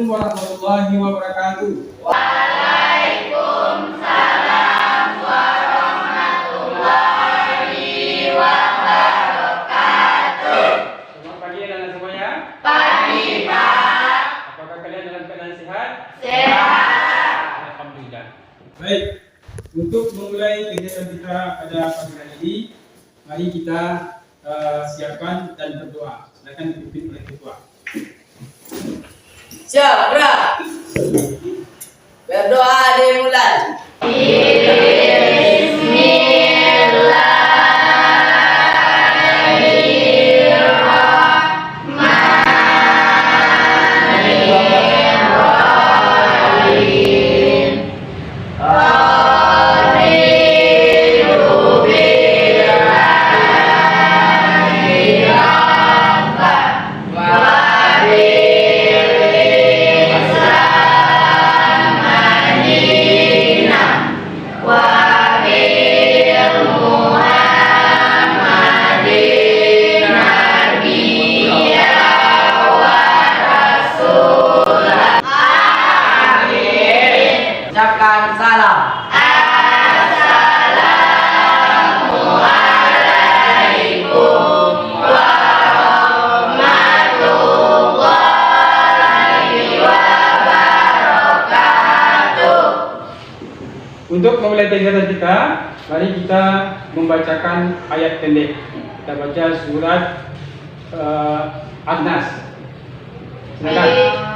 warahmatullahi wabarakatuh. Waalaikumsalam warahmatullahi wabarakatuh. Selamat pagi anak-anak semuanya. Pagi, Pak. Apakah kalian dalam keadaan sehat? Sehat. Alhamdulillah. Baik, untuk memulai kegiatan kita pada pagi hari ini, mari kita siapkan dan berdoa. Silakan dipimpin oleh ketua. Siap, berdoa dimulai. Ucapkan salam. Assalamualaikum warahmatullahi wabarakatuh. Untuk memulai kegiatan kita, mari kita membacakan ayat pendek. Kita baca surat An-Nas. Silakan.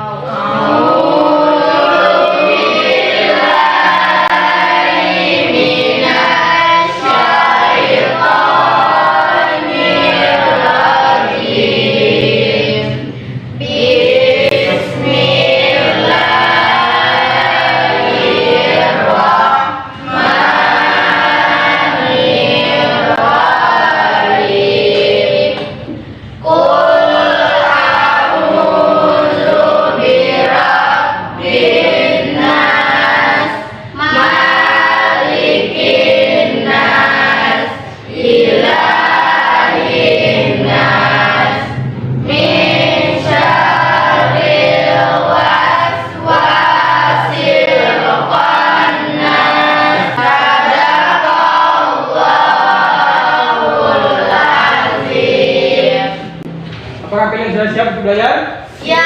Apakah kalian sudah siap untuk belajar? Ya.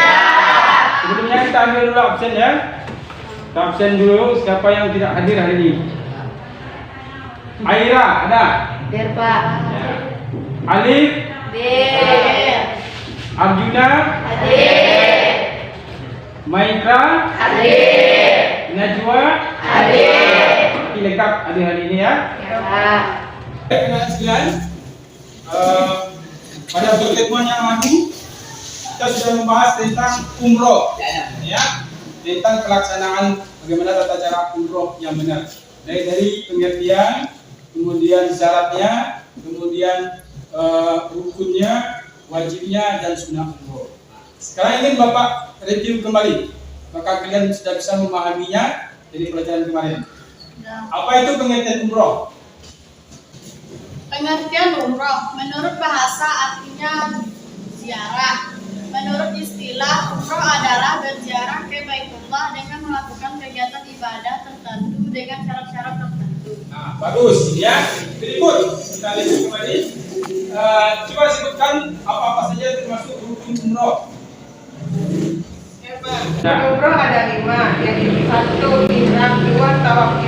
Sebelumnya kita ambil dulu absen ya. Kita absen dulu siapa yang tidak hadir hari ini. Aira, ada? Hadir, Pak. Ya. Alif, Hadir. Arjuna, Hadir. Maika, Hadir. Najwa, Hadir. Ini lengkap hadir hari ini ya. Ya, Pak. Baik, anak-anak sekalian, pada pertemuan yang lalu kita sudah membahas tentang umroh, ya, tentang pelaksanaan bagaimana tata cara umroh yang benar, dari pengertian, kemudian syaratnya, kemudian rukunnya, wajibnya dan sunnah umroh. Sekarang ingin Bapak review kembali, maka kalian sudah bisa memahaminya dari pelajaran kemarin. Apa itu pengertian umroh? Pengertian umroh menurut bahasa artinya ziarah. Menurut istilah, umroh adalah berziarah ke Baitullah dengan melakukan kegiatan ibadah tertentu dengan syarat-syarat tertentu. Nah, bagus ya. Berikut kita lihat kembali. Coba sebutkan apa-apa saja termasuk rukun umroh. Rukun umroh ada 5, yaitu 1 ihram, 2 tawaf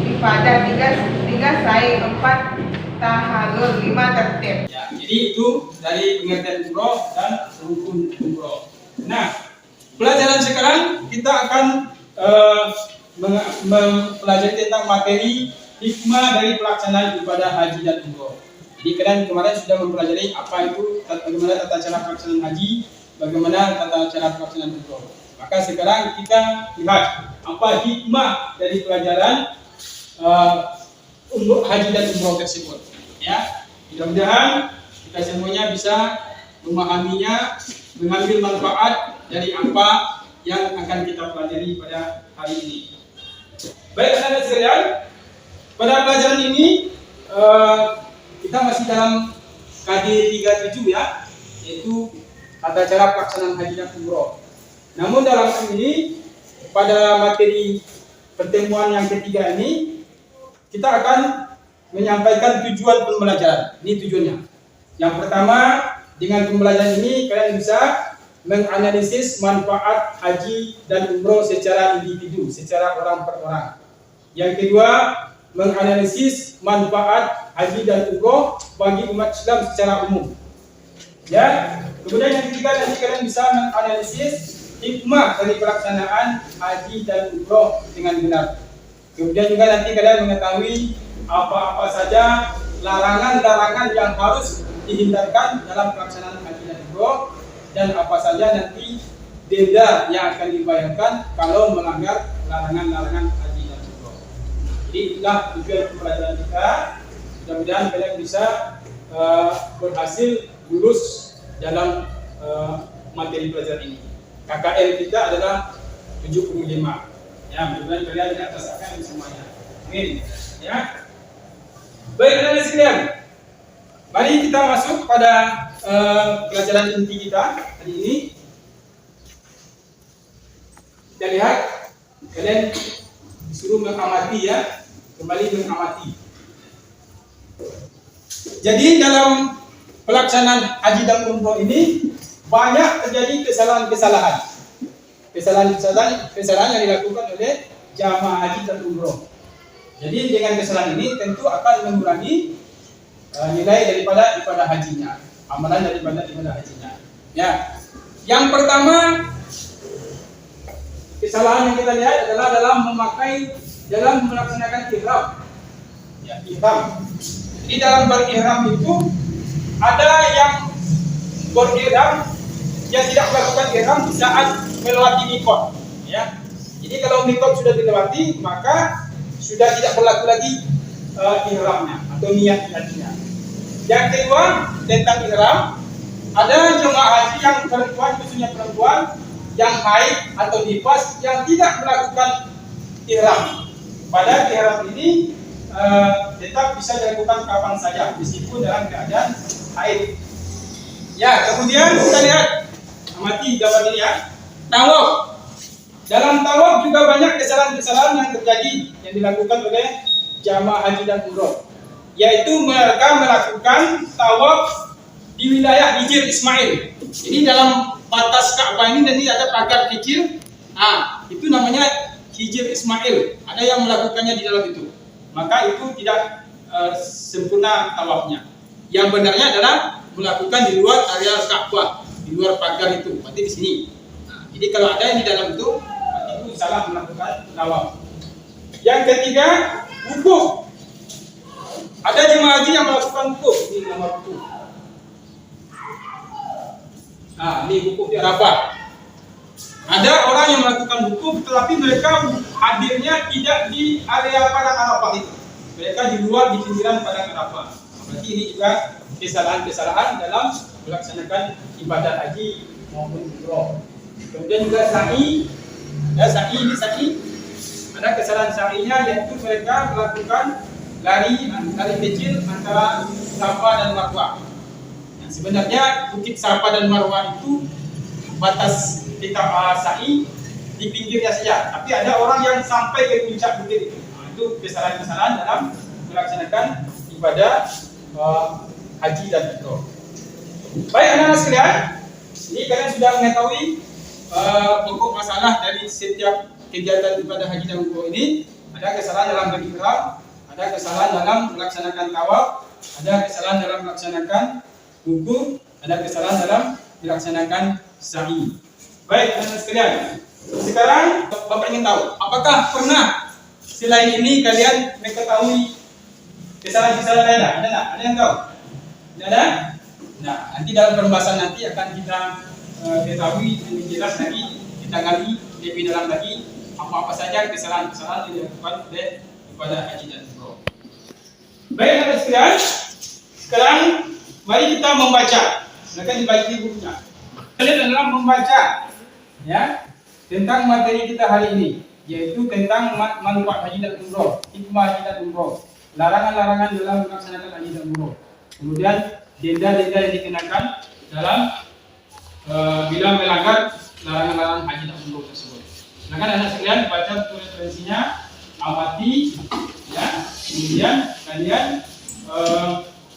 ifadah, 3 sa'i, 4 tahallul, 5 tertib. Ya, jadi itu dari pengertian umroh dan rukun umroh. Nah, pelajaran sekarang kita akan mempelajari tentang materi hikmah dari pelaksanaan ibadah haji dan umroh. Jadi kalian kemarin sudah mempelajari apa itu bagaimana tata cara pelaksanaan haji, bagaimana tata cara pelaksanaan umroh. Maka sekarang kita lihat apa hikmah dari pelajaran haji dan umroh tersebut. Ya, mudah-mudahan kita semuanya bisa memahaminya, mengambil manfaat dari apa yang akan kita pelajari pada hari ini. Baik anak-anak sekalian, pada pelajaran ini kita masih dalam KD 37 ya, yaitu tata cara pelaksanaan haji dan umroh. Namun dalam hal ini pada materi pertemuan yang ketiga ini kita akan menyampaikan tujuan pembelajaran. Ini tujuannya. Yang pertama, dengan pembelajaran ini kalian bisa menganalisis manfaat haji dan umroh secara individu, secara orang per orang. Yang kedua, menganalisis manfaat haji dan umroh bagi umat Islam secara umum. Ya, kemudian yang ketiga nanti kalian bisa menganalisis hikmah dari pelaksanaan haji dan umroh dengan benar. Kemudian juga nanti kalian mengetahui apa-apa saja larangan-larangan yang harus dihindarkan dalam pelaksanaan haji dan umroh, dan apa saja nanti denda yang akan dibayarkan kalau melanggar larangan-larangan haji dan umroh. Jadi itulah tujuan pembelajaran kita. Mudah-mudahan kalian bisa berhasil lulus dalam materi pelajaran ini. KKM kita adalah 75. Ya, mudah-mudahan kalian di atas KKM semuanya. Amin. Ya. Baik, teman-teman sekalian. Mari kita masuk pada pelajaran inti kita hari ini. Kita lihat, kalian disuruh mengamati ya, kembali mengamati. Jadi dalam pelaksanaan haji dan umroh ini banyak terjadi kesalahan-kesalahan yang dilakukan oleh jamaah haji dan umroh. Jadi dengan kesalahan ini tentu akan mengurangi nilai daripada ibadah hajinya, amalan daripada ibadah hajinya. Ya, yang pertama kesalahan yang kita lihat adalah dalam melaksanakan ihram. Ya, ihram. Jadi dalam berihram itu ada yang berihram yang tidak melakukan ihram saat melewati mikot. Ya, jadi kalau mikot sudah dilewati maka sudah tidak berlaku lagi ihramnya atau niat hajinya. Yang kedua tentang ihram, ada jemaah haji yang perempuan, khususnya perempuan yang haid atau nifas yang tidak melakukan ihram. Pada ihram ini tetap bisa dilakukan kapan saja meskipun dalam keadaan haid. Ya, kemudian kita lihat amati gambar ini ya. Tawaf. Dalam tawaf juga banyak kesalahan-kesalahan yang terjadi yang dilakukan oleh jamaah haji dan umroh, yaitu mereka melakukan tawaf di wilayah Hijr Ismail. Jadi dalam batas Ka'bah ini nanti ada pagar kecil. Itu namanya Hijr Ismail. Ada yang melakukannya di dalam itu. Maka itu tidak sempurna tawafnya. Yang benarnya adalah melakukan di luar area Ka'bah, di luar pagar itu. Berarti di sini. Jadi kalau ada yang di dalam itu salah melakukan tawaf. Yang ketiga, wukuf. Ada jemaah haji yang melakukan wukuf. Ini nomor wukuf. Ini wukuf di Arafah. Ada orang yang melakukan wukuf, tetapi mereka hadirnya tidak di area padang Arafah itu. Mereka di luar, di pinggiran padang Arafah. Berarti ini juga kesalahan-kesalahan dalam melaksanakan ibadah haji maupun umroh. Kemudian juga sa'i. Ya, sa'i ini sa'i. Ada kesalahan sa'inya, yaitu mereka melakukan lari kecil antara Safa dan Marwah. Nah, sebenarnya bukit Safa dan Marwah itu batas kita sa'i di pinggirnya saja. Tapi ada orang yang sampai ke puncak bukit itu. Itu kesalahan-kesalahan dalam melaksanakan ibadah haji dan umroh. Baik anak-anak sekalian, ini kalian sudah mengetahui pokok masalah dari setiap kegiatan ibadah haji dan umroh ini. Ada kesalahan dalam berihram, ada kesalahan dalam melaksanakan tawaf, ada kesalahan dalam melaksanakan wukuf, ada kesalahan dalam melaksanakan sa'i. Baik anak-anak sekalian, sekarang Bapak ingin tahu, apakah pernah selain ini kalian mengetahui kesalahan-kesalahan lain? Ada tak? Ada yang tahu? Tidak ada? Nah, nanti dalam pembahasan nanti akan kita ketahui lebih jelas lagi, kita gali lebih dalam lagi apa-apa saja kesalahan-kesalahan yang dilakukan oleh ibadah haji dan umroh. Baik anak sekalian, sekarang mari kita membaca. Silakan dibagi bukunya. Kalian adalah membaca ya tentang materi kita hari ini, yaitu tentang manfaat haji dan umroh, hikmah haji dan umroh, larangan-larangan dalam melaksanakan haji dan umroh. Kemudian denda-denda yang dikenakan dalam bila melanggar larangan-larangan haji dan umroh tersebut. Silakan anak sekalian baca buku referensinya, amati, ya. Kemudian kalian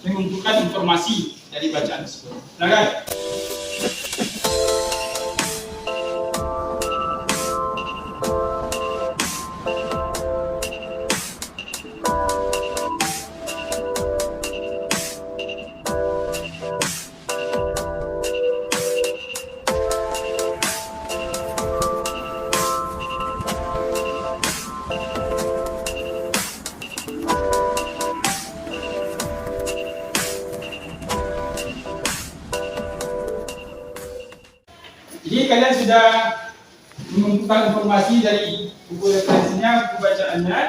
mengumpulkan informasi dari bacaan tersebut. Silakan. Jadi kalian sudah mengumpulkan informasi dari buku referensinya, buku bacaannya,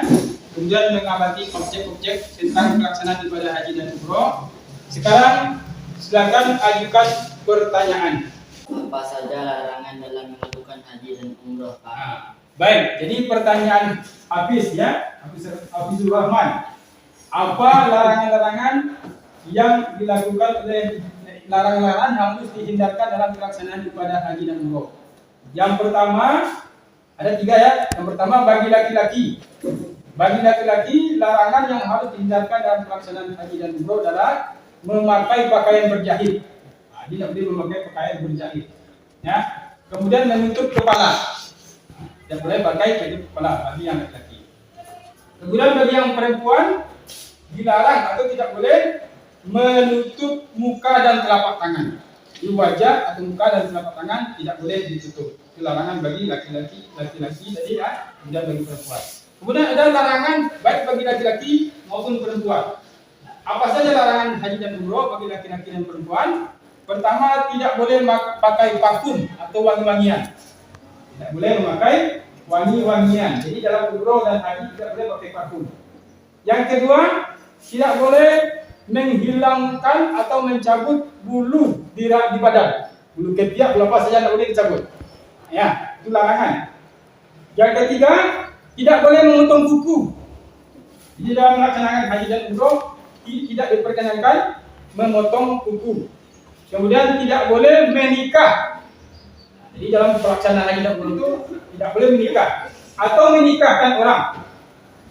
kemudian mengamati objek-objek tentang pelaksanaan ibadah haji dan umroh. Sekarang silakan ajukan pertanyaan. Apa saja larangan dalam melakukan haji dan umroh, Pak? Baik, jadi pertanyaan Hafiz ya, Hafizur Rahman. Apa larangan-larangan yang dilakukan oleh larangan-larangan yang harus dihindarkan dalam pelaksanaan ibadah haji dan umroh? Yang pertama ada 3 ya. Yang pertama bagi laki-laki. Bagi laki-laki larangan yang harus dihindarkan dalam pelaksanaan haji dan umroh adalah memakai pakaian berjahit. Dia tidak boleh memakai pakaian berjahit. Ya. Kemudian menutup kepala. Tidak boleh pakai menutup kepala bagi yang laki-laki. Kemudian bagi yang perempuan dilarang atau tidak boleh menutup muka dan telapak tangan. Di wajah atau muka dan telapak tangan tidak boleh ditutup. Itu larangan bagi laki-laki tadi ya, kemudian bagi perempuan. Kemudian ada larangan baik bagi laki-laki maupun perempuan. Apa saja larangan haji dan umroh bagi laki-laki dan perempuan? Pertama, tidak boleh pakai parfum atau wangi-wangian. Tidak boleh memakai wangi-wangian. Jadi dalam umroh dan haji tidak boleh pakai parfum. Yang kedua, tidak boleh menghilangkan atau mencabut bulu di badan. Bulu ketiak, bulu apa saja tidak boleh dicabut. Ya, itu larangan. Yang ketiga, tidak boleh memotong kuku. Jadi dalam melaksanakan haji dan umroh tidak diperkenankan memotong kuku. Kemudian tidak boleh menikah. Jadi dalam pelaksanaan haji dan umroh itu tidak boleh menikah atau menikahkan orang.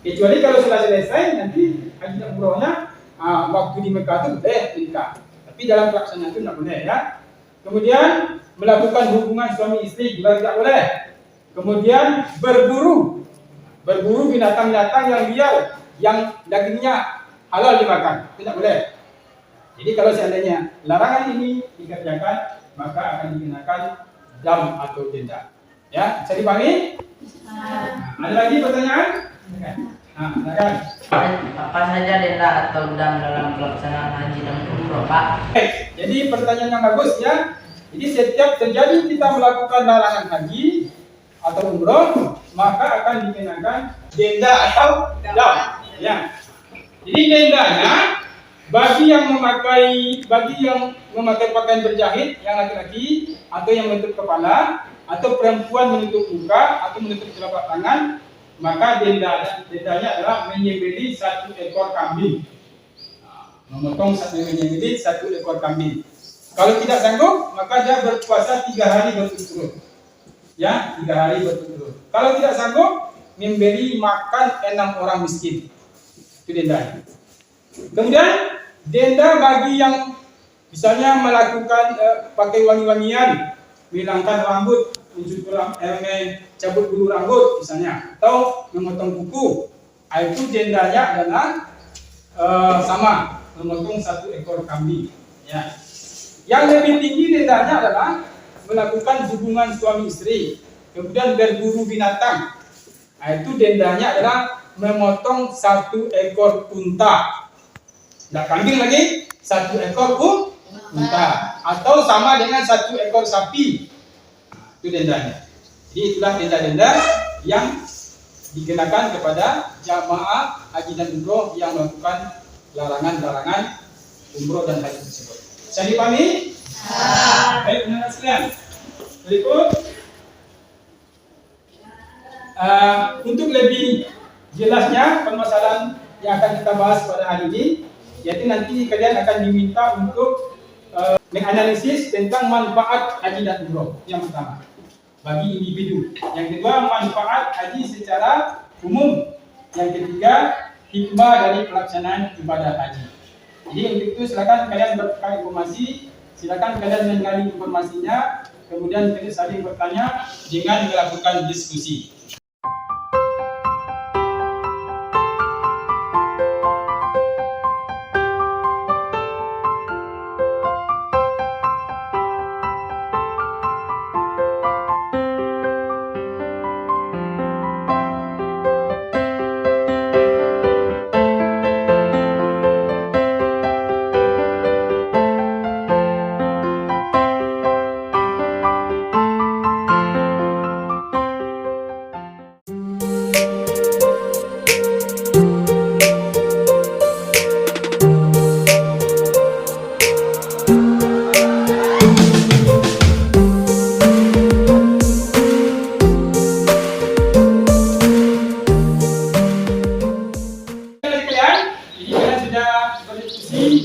Kecuali kalau sudah selesai nanti haji dan umrohnya waktu di Mekah itu boleh menikah. Tapi dalam pelaksanaan itu tidak boleh ya. Kemudian melakukan hubungan suami istri juga tidak boleh. Kemudian berburu binatang-binatang yang liar yang dagingnya halal dimakan, tidak boleh. Jadi kalau seandainya larangan ini dikerjakan, maka akan dikenakan dam atau denda. Ya, bisa dipahami? Ada lagi pertanyaan? Silakan. Apa saja denda atau dam dalam pelaksanaan haji dan umroh, Pak? Jadi pertanyaan yang bagus ya. Jadi setiap terjadi kita melakukan larangan haji atau umroh, maka akan dikenakan denda atau dam. Ya. Jadi dendanya bagi yang memakai pakaian berjahit yang laki-laki atau yang menutup kepala atau perempuan menutup muka atau menutup telapak tangan, maka dendanya adalah menyembelih 1 ekor kambing. Memotong menyembelih 1 ekor kambing. Kalau tidak sanggup, maka dia berpuasa 3 hari berturut-turut. Ya, 3 hari berturut-turut. Kalau tidak sanggup, memberi makan 6 orang miskin. Itu dendanya. Kemudian denda bagi yang misalnya melakukan pakai wangi-wangian, menghilangkan rambut, mencabut bulu rambut misalnya, atau memotong kuku, itu dendanya adalah sama, memotong 1 ekor kambing. Ya. Yang lebih tinggi dendanya adalah melakukan hubungan suami istri, kemudian berburu binatang. Itu dendanya adalah memotong 1 ekor unta. Tidak kambing lagi, 1 ekor unta. Atau sama dengan 1 ekor sapi. Itu dendanya. Jadi itulah denda-denda yang dikenakan kepada jamaah haji dan umroh yang melakukan larangan-larangan umroh dan haji tersebut. Bisa dipahami? Baik, teman-teman sekalian. Berikut untuk lebih jelasnya permasalahan yang akan kita bahas pada hari ini, yaitu nanti kalian akan diminta untuk menganalisis tentang manfaat haji dan umroh. Yang pertama, bagi individu. Yang kedua, manfaat haji secara umum. Yang ketiga, hikmah dari pelaksanaan ibadah haji. Jadi untuk itu silakan kalian bertukar informasi, silakan kalian mengenali informasinya, kemudian kita saling bertanya dengan melakukan diskusi.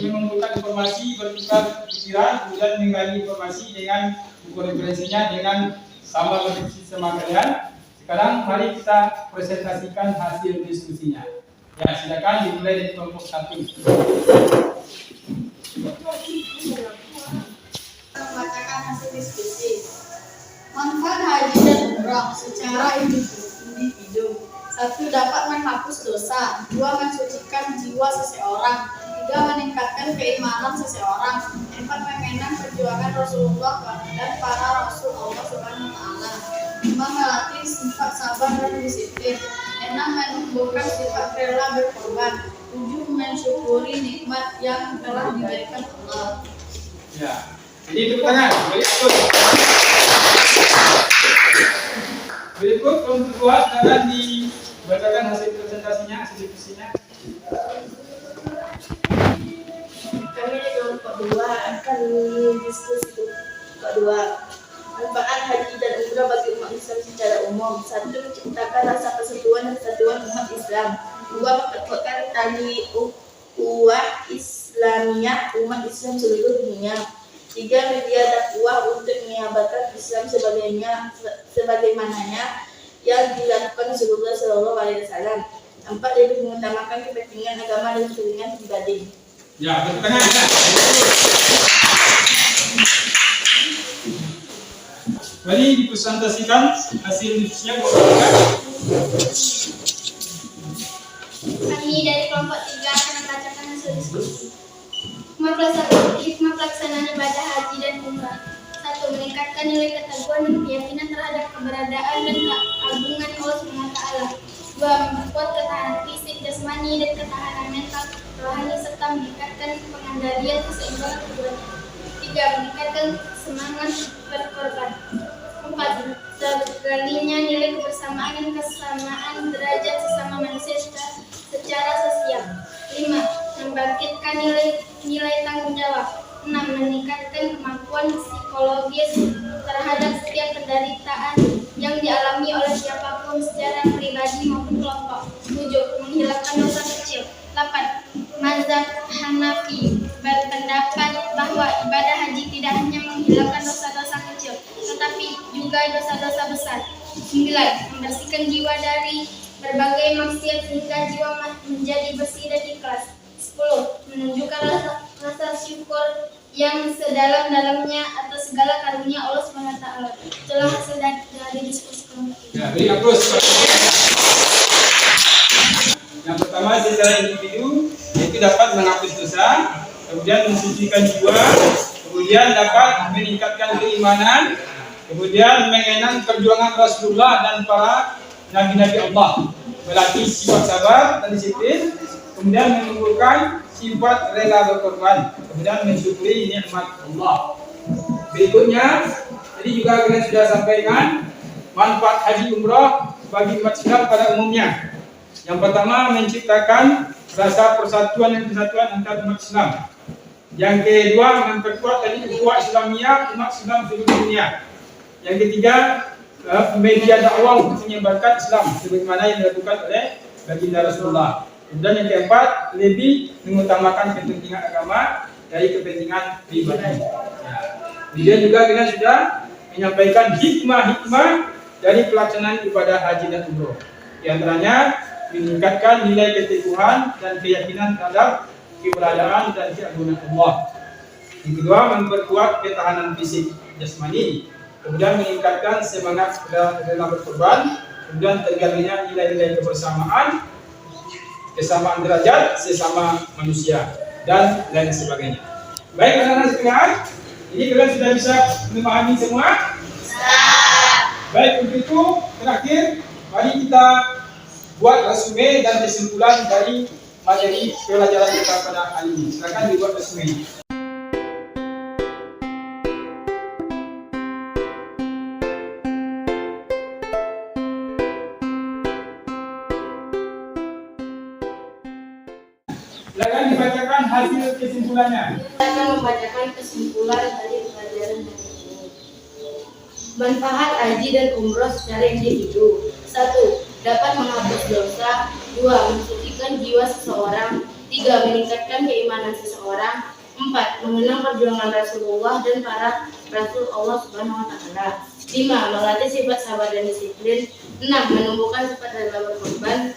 Mengumpulkan informasi, bertukar pikiran, kemudian menggali informasi dengan buku referensinya dengan sama berdiskusi sama kalian. Sekarang mari kita presentasikan hasil diskusinya. Ya, silakan dimulai dari kelompok 1. Membacakan hasil diskusi. Manfaat haji dan umrah secara individu. 1. Dapat menghapus dosa. 2. Mensucikan jiwa seseorang. 3. Meningkatkan keimanan seseorang. 4. Mengenang perjuangan Rasulullah dan para Rasul Allah Subhanahu wa Ta'ala. 5. Melatih sifat sabar dan disiplin. 6. Menumbuhkan sifat rela berkorban. 7. Mensyukuri nikmat yang telah diberikan Allah. Ya, jadi tepuk tangan. Berikut kelompok 2 silakan dibacakan hasil presentasinya, hasil diskusinya. Kami di kelompok 2 akan diskusi kedua. Manfaat haji dan umrah bagi umat Islam secara umum. 1. Menciptakan rasa persatuan dan kesatuan umat Islam. 2. Memperkuatkan tali ukhuwah Islamiyah umat Islam seluruh dunia. 3. Media dakwah untuk menyebarkan Islam sebagaimananya yang dilakukan Rasulullah SAW. 4. Lebih mengutamakan kepentingan agama dan kepentingan pribadi. Ya, tepuk tangan. Ya. Mari dipresentasikan hasil diskusinya. Kami dari kelompok 3 akan membacakan hasil diskusi. Hikmah pelaksanaan ibadah haji dan umrah. 1. Meningkatkan nilai ketaguhan dan keyakinan terhadap keberadaan dan keagungan Allah SWT. 2. Memperkuat ketahanan fisik, jasmani, dan ketahanan mental rohani serta meningkatkan pengendalian keseimbangan keduanya. 3. Meningkatkan semangat berkorban. 4. Tergalinya nilai kebersamaan dan kesamaan derajat sesama manusia secara sosial. 5. Membangkitkan nilai tanggung jawab. 6. Meningkatkan kemampuan psikologis terhadap setiap penderitaan yang dialami oleh siapapun secara pribadi maupun kelompok. 7. Menghilangkan dosa kecil. 8. Mazhab Hanafi berpendapat bahwa ibadah haji tidak hanya menghilangkan dosa-dosa kecil, tetapi juga dosa-dosa besar. 9. Membersihkan jiwa dari berbagai maksiat sehingga jiwa menjadi bersih dan ikhlas. 10. Menunjukkan rasa syukur yang sedalam-dalamnya atas segala karunia Allah SWT. Itulah hasil dari diskusi kelompok ini. Ya, beri aplaus. Yang pertama secara individu yaitu dapat menghapus dosa, kemudian mensucikan jiwa, kemudian dapat meningkatkan keimanan, kemudian mengenang perjuangan Rasulullah dan para nabi-nabi Allah, melatih sifat sabar dan disiplin, kemudian menumbuhkan sifat rela berkorban, kemudian mensyukuri nikmat Allah. Berikutnya, tadi juga kita sudah sampaikan manfaat haji umrah bagi umat Islam pada umumnya. Yang pertama, menciptakan rasa persatuan dan kesatuan antar umat Islam. Yang kedua, memperkuat tadi ukhuwah Islamiyah umat Islam seluruh dunia. Yang ketiga, media dakwah untuk menyebarkan Islam sebagaimana yang dilakukan oleh baginda Rasulullah. Dan yang keempat, lebih mengutamakan kepentingan agama dari kepentingan pribadi. Kemudian juga kita sudah menyampaikan hikmah-hikmah dari pelaksanaan ibadah haji dan umroh. Di antaranya meningkatkan nilai keteguhan dan keyakinan terhadap keberadaan dan keagungan Allah. Yang kedua, memperkuat ketahanan fisik jasmani. Kemudian meningkatkan semangat dalam berkorban. Kemudian terjadinya nilai-nilai kebersamaan, kesamaan derajat sesama manusia, dan lain sebagainya. Baik anak-anak sekalian, ini kalian sudah bisa memahami semua? Baik, untuk itu terakhir mari kita buat resume dan kesimpulan dari materi pelajaran kita pada hari ini. Silakan dibuat resume. Silakan dibacakan hasil kesimpulannya. Saya akan membacakan kesimpulan dari pelajaran hari ini. Manfaat haji dan umroh secara individu. 1. Dapat menghapus dosa. 2. Mensucikan jiwa seseorang. 3. Meningkatkan keimanan seseorang. 4. Mengenang perjuangan Rasulullah dan para Rasul Allah Subhanahu wa Ta'ala. 5. Melatih sifat sabar dan disiplin. 6. Menumbuhkan sifat rela berkorban.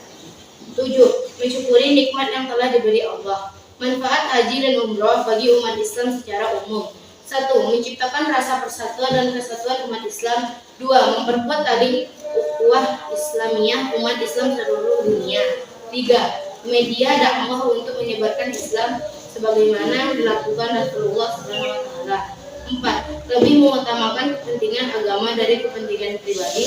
7. Mensyukuri nikmat yang telah diberi Allah. Manfaat haji dan umroh bagi umat Islam secara umum. 1. Menciptakan rasa persatuan dan kesatuan umat Islam. 2. Memperkuat tali ukhuwah Islamiyah umat Islam seluruh dunia. 3. Media dakwah untuk menyebarkan Islam sebagaimana dilakukan Rasulullah SAW. 4. Lebih mengutamakan kepentingan agama dari kepentingan pribadi.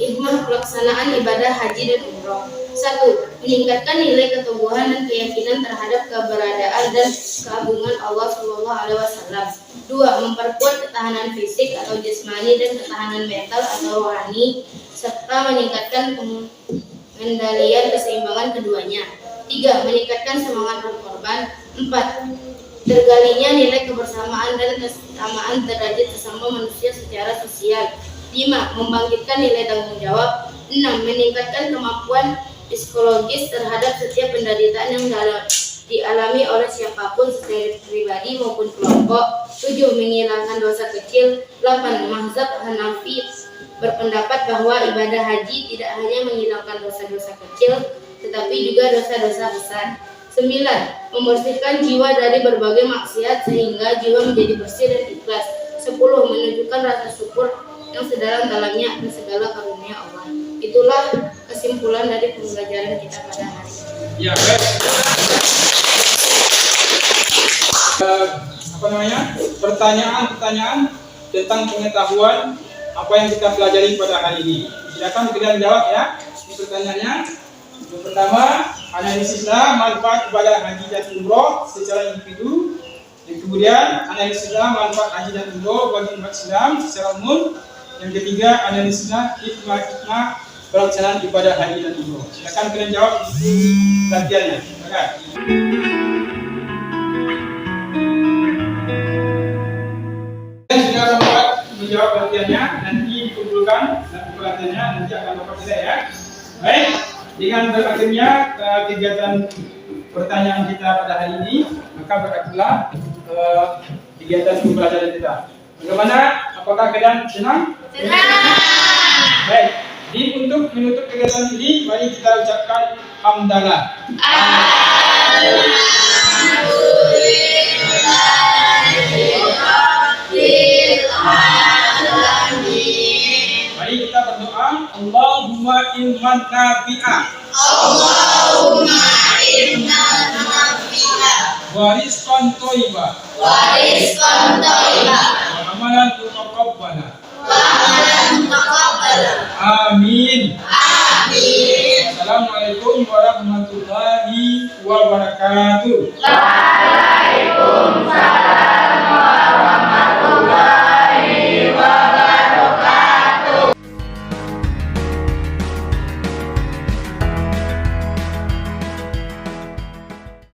Hikmah pelaksanaan ibadah haji dan umroh. 1. Meningkatkan nilai keteguhan dan keyakinan terhadap keberadaan dan keagungan Allah Subhanahu wa Ta'ala. 2. Memperkuat ketahanan fisik atau jasmani dan ketahanan mental atau rohani, serta meningkatkan pengendalian keseimbangan keduanya. 3. Meningkatkan semangat berkorban. 4. Tergalinya nilai kebersamaan dan kesamaan derajat sesama manusia secara sosial. 5. Membangkitkan nilai tanggung jawab. 6. Meningkatkan kemampuan psikologis terhadap setiap penderitaan yang dialami oleh siapapun secara pribadi maupun kelompok. 7. Menghilangkan dosa kecil. 8. Mazhab Hanafi berpendapat bahwa ibadah haji tidak hanya menghilangkan dosa-dosa kecil, tetapi juga dosa-dosa besar. 9. Membersihkan jiwa dari berbagai maksiat sehingga jiwa menjadi bersih dan ikhlas. 10. Menunjukkan rasa syukur yang sedalam-dalamnya atas segala karunia Allah. Itulah kesimpulan dari pembelajaran kita pada hari ini. Ya, baik. Pertanyaan-pertanyaan tentang pengetahuan apa yang kita pelajari pada hari ini. Silakan kalian jawab ya. Ini pertanyaannya. Yang pertama, analisislah manfaat ibadah haji dan umroh secara individu. Yang kemudian, analisislah manfaat haji dan umroh bagi umat Islam secara umum. Yang ketiga, analisislah hikmah-hikmah pelaksanaan ibadah haji dan umroh. Silakan kalian jawab latihannya. Silakan. Kalian sudah dapat menjawab latihannya, nanti dikumpulkan dan latihannya nanti akan dapat nilai ya. Baik, dengan berakhirnya kegiatan pertanyaan kita pada hari ini, maka berakhirlah kegiatan pembelajaran kita. Bagaimana? Apakah kalian senang? Senang. Baik. Untuk menutup kegiatan ini, mari kita ucapkan hamdalah. Mari kita berdoa. Allahumma ilman nafi'ah. Allahumma inna nafi'ah Wa rizqan thayyibah. wa rizqan thayyibah Wa amalan mutaqabbala. wa amalan taqabbala. Amin. Amin. Assalamualaikum warahmatullahi wabarakatuh. Waalaikumsalam.